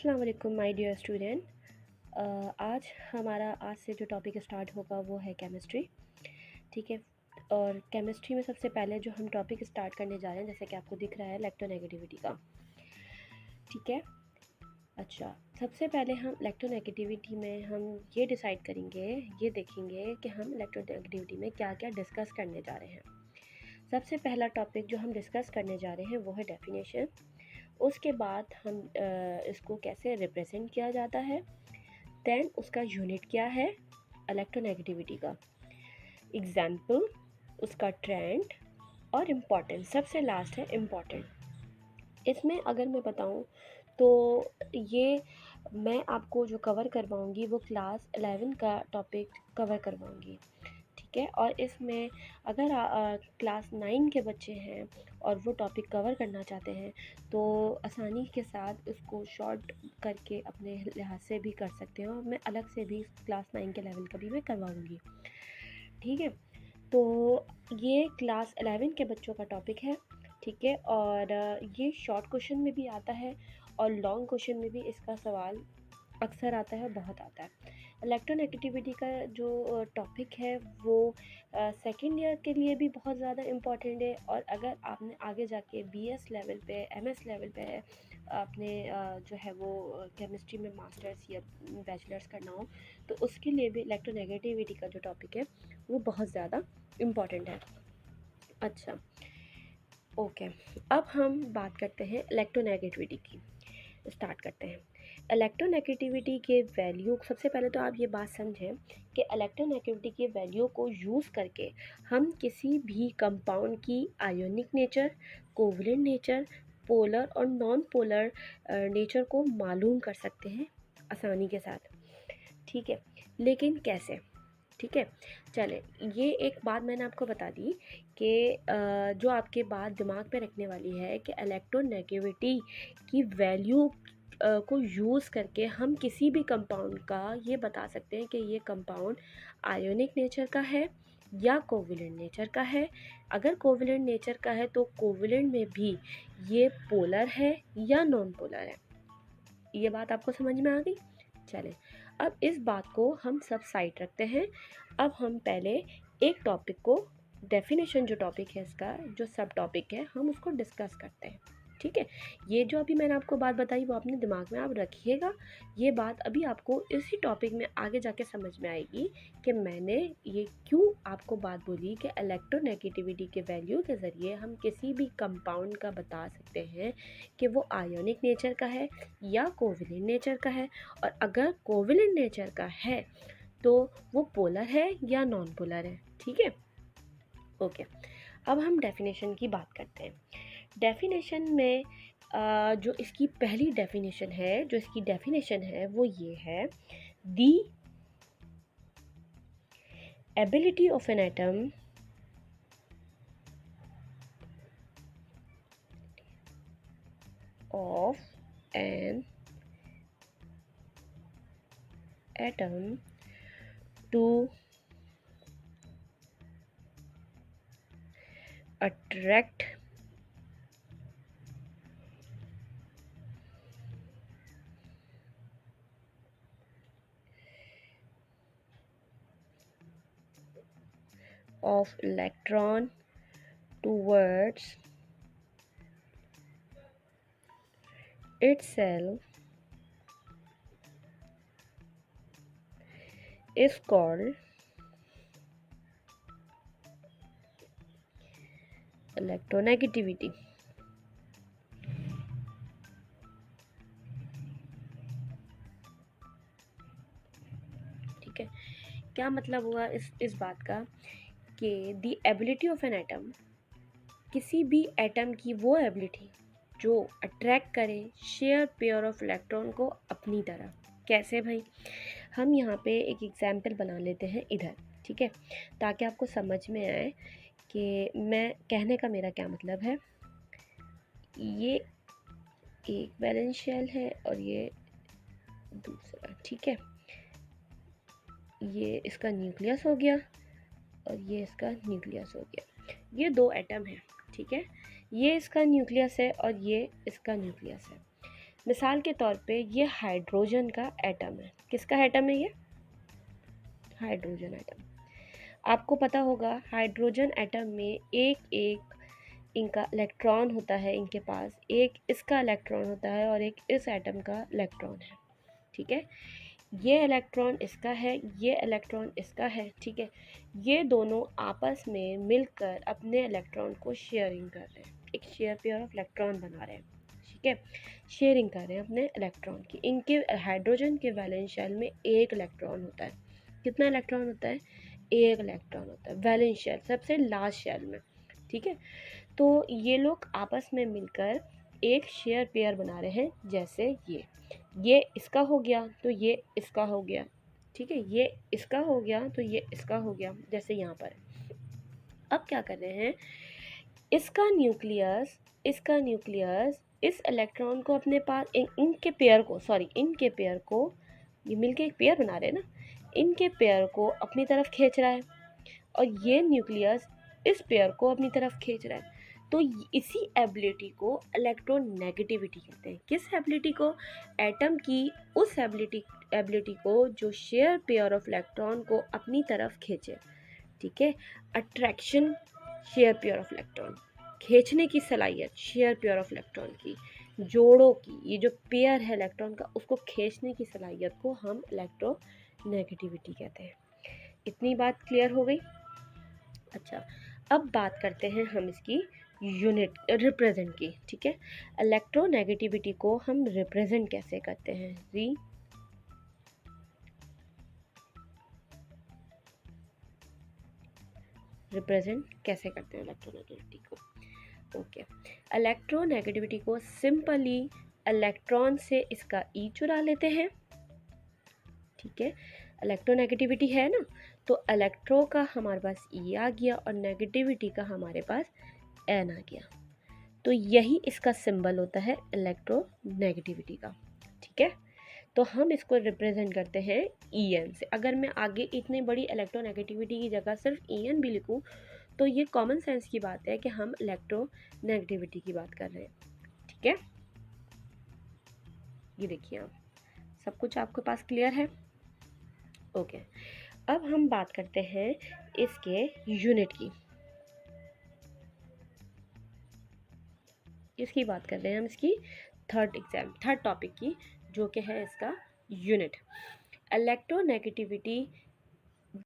अस्सलाम वालेकुम my dear student. आज से जो टॉपिक स्टार्ट होगा वो है केमिस्ट्री। ठीक है। और केमिस्ट्री में सबसे पहले जो हम टॉपिक स्टार्ट करने जा रहे हैं, जैसे कि आपको दिख रहा है, इलेक्ट्रोनेगेटिविटी का। ठीक है। अच्छा, सबसे पहले हम इलेक्ट्रोनेगेटिविटी में हम ये डिसाइड करेंगे, ये देखेंगे कि हम इलेक्ट्रोनेगेटिविटी में क्या क्या डिस्कस करने जा रहे हैं। सबसे पहला टॉपिक जो हम डिस्कस करने जा रहे हैं वो है डेफिनेशन। उसके बाद हम इसको कैसे रिप्रेजेंट किया जाता है, देन उसका यूनिट क्या है इलेक्ट्रोनेगेटिविटी का, एग्जाम्पल, उसका ट्रेंड और इम्पोर्टेंस। सबसे लास्ट है इम्पोर्टेंट। इसमें अगर मैं बताऊं तो ये मैं आपको जो कवर करवाऊंगी वो क्लास 11 का टॉपिक कवर करवाऊंगी। ठीक है। और इसमें अगर क्लास 9 के बच्चे हैं और वो टॉपिक कवर करना चाहते हैं तो आसानी के साथ उसको शॉर्ट करके अपने लिहाज से भी कर सकते हैं, और मैं अलग से भी क्लास 9 के लेवल का भी मैं करवाऊँगी। ठीक है। तो ये क्लास 11 के बच्चों का टॉपिक है। ठीक है। और ये शॉर्ट क्वेश्चन में भी आता है और लॉन्ग क्वेश्चन में भी इसका सवाल अक्सर आता है, बहुत आता है। इलेक्ट्रोनेगेटिविटी का जो टॉपिक है वो सेकेंड ईयर के लिए भी बहुत ज़्यादा इम्पॉर्टेंट है, और अगर आपने आगे जाके बीएस लेवल पे, एमएस लेवल पे आपने जो है वो केमिस्ट्री में मास्टर्स या बैचलर्स करना हो तो उसके लिए भी इलेक्ट्रोनेगेटिविटी का जो टॉपिक है वो बहुत ज़्यादा इम्पॉर्टेंट है। अच्छा, ओके। अब हम बात करते हैं इलेक्ट्रोनेगेटिविटी की। स्टार्ट करते हैं। इलेक्ट्रोनेगेटिविटी के वैल्यू, सबसे पहले तो आप ये बात समझें कि इलेक्ट्रोनेगेटिविटी के वैल्यू को यूज़ करके हम किसी भी कंपाउंड की ionic nature, covalent nature, polar और नॉन पोलर नेचर को मालूम कर सकते हैं आसानी के साथ। ठीक है। लेकिन कैसे? ठीक है। चले, ये एक बात मैंने आपको बता दी कि जो आपके बात दिमाग में रखने वाली है कि इलेक्ट्रोनेगेटिविटी की वैल्यू को यूज़ करके हम किसी भी कंपाउंड का ये बता सकते हैं कि ये कंपाउंड आयोनिक नेचर का है या कोवलेंट नेचर का है। अगर कोवलेंट नेचर का है तो कोवलेंट में भी ये पोलर है या नॉन पोलर है। ये बात आपको समझ में आ गई? चलें, अब इस बात को हम सब साइड रखते हैं। अब हम पहले एक टॉपिक को, डेफिनेशन जो टॉपिक है इसका, जो सब टॉपिक है, हम उसको डिस्कस करते हैं। ठीक है। ये जो अभी मैंने आपको बात बताई वो अपने दिमाग में आप रखिएगा। ये बात अभी आपको इसी टॉपिक में आगे जाके समझ में आएगी कि मैंने ये क्यों आपको बात बोली कि इलेक्ट्रोनेगेटिविटी के वैल्यू के ज़रिए हम किसी भी कंपाउंड का बता सकते हैं कि वो आयोनिक नेचर का है या कोवलेंट नेचर का है, और अगर कोवलेंट नेचर का है तो वो पोलर है या नॉन पोलर है। ठीक है। ओके। अब हम डेफिनेशन की बात करते हैं। डेफिनेशन में जो इसकी पहली डेफिनेशन है, वो ये है, the ability of an atom of an atom to attract of electron towards itself is called electronegativity। ठीक है। क्या मतलब हुआ इस बात का कि the ability of an atom, किसी भी एटम की वो एबिलिटी जो अट्रैक्ट करे शेयर पेयर ऑफ इलेक्ट्रॉन को अपनी तरफ। कैसे भाई? हम यहाँ पे एक एग्जाम्पल बना लेते हैं इधर। ठीक है, ताकि आपको समझ में आए कि मैं कहने का मेरा क्या मतलब है। ये एक वैलेंस शेल है और ये दूसरा। ठीक है, ये इसका न्यूक्लियस हो गया और ये इसका न्यूक्लियस हो गया। ये दो एटम हैं। ठीक है, ये इसका न्यूक्लियस है और ये इसका न्यूक्लियस है। मिसाल के तौर पे ये हाइड्रोजन का एटम है। किसका एटम है ये? Hydrogen atom. आपको पता होगा हाइड्रोजन एटम में एक एक इनका इलेक्ट्रॉन होता है, इनके पास एक इसका इलेक्ट्रॉन होता है और एक इस एटम का इलेक्ट्रॉन है। ठीक है, ये इलेक्ट्रॉन इसका है, ये इलेक्ट्रॉन इसका है। ठीक है, ये दोनों आपस में मिलकर अपने इलेक्ट्रॉन को शेयरिंग कर रहे हैं, एक शेयर पेयर ऑफ इलेक्ट्रॉन बना रहे हैं। ठीक है, शेयरिंग कर रहे हैं अपने इलेक्ट्रॉन की। इनके हाइड्रोजन के वैलेंस शेल में एक इलेक्ट्रॉन होता है। कितना इलेक्ट्रॉन होता है? एक इलेक्ट्रॉन होता है वैलेंस शेल, सबसे लास्ट शेल में। ठीक है, तो ये लोग आपस में मिलकर एक शेयर पेयर बना रहे हैं। जैसे ये इसका हो गया तो ये इसका हो गया। ठीक है, ये इसका हो गया तो ये इसका हो गया, जैसे यहाँ पर। अब क्या कर रहे हैं, इसका न्यूक्लियस इस इलेक्ट्रॉन को अपने पास इनके पेयर को ये मिलके एक पेयर बना रहे हैं ना, इनके पेयर को अपनी तरफ खींच रहा है और ये न्यूक्लियस इस पेयर को अपनी तरफ खींच रहा है। तो इसी एबिलिटी को इलेक्ट्रोनेगेटिविटी कहते हैं। किस एबिलिटी को? एटम की उस एबिलिटी को जो शेयर पेयर ऑफ इलेक्ट्रॉन को अपनी तरफ खींचे। ठीक है, attraction share pair of electron, खींचने की सलाहियत शेयर पेयर ऑफ इलेक्ट्रॉन की, जोड़ों की, ये जो पेयर है इलेक्ट्रॉन का उसको खींचने की सलाहियत को हम इलेक्ट्रोनेगेटिविटी कहते हैं। इतनी बात क्लियर हो गई? अच्छा, अब बात करते हैं हम इसकी यूनिट रिप्रेजेंट की। ठीक है, इलेक्ट्रोनेगेटिविटी को हम रिप्रेजेंट कैसे करते हैं? रिप्रेजेंट कैसे करते हैं इलेक्ट्रोनेगेटिविटी को? ओके, इलेक्ट्रोनेगेटिविटी को सिंपली इलेक्ट्रॉन से इसका ई चुरा लेते हैं। ठीक है, इलेक्ट्रोनेगेटिविटी है ना, तो इलेक्ट्रो का हमारे पास ई आ गया और नेगेटिविटी का हमारे पास एन आ गया। तो यही इसका सिंबल होता है इलेक्ट्रोनेगेटिविटी का। ठीक है, तो हम इसको रिप्रेजेंट करते हैं ई एन से। अगर मैं आगे इतनी बड़ी इलेक्ट्रोनेगेटिविटी की जगह सिर्फ ई एन भी लिखूँ तो ये कॉमन सेंस की बात है कि हम इलेक्ट्रोनेगेटिविटी की बात कर रहे हैं। ठीक है, ये देखिए आप, सब कुछ आपके पास क्लियर है? ओके, अब हम बात करते हैं इसके यूनिट की। इसकी बात कर रहे हैं हम इसकी थर्ड टॉपिक की, जो कि है इसका यूनिट। इलेक्ट्रोनेगेटिविटी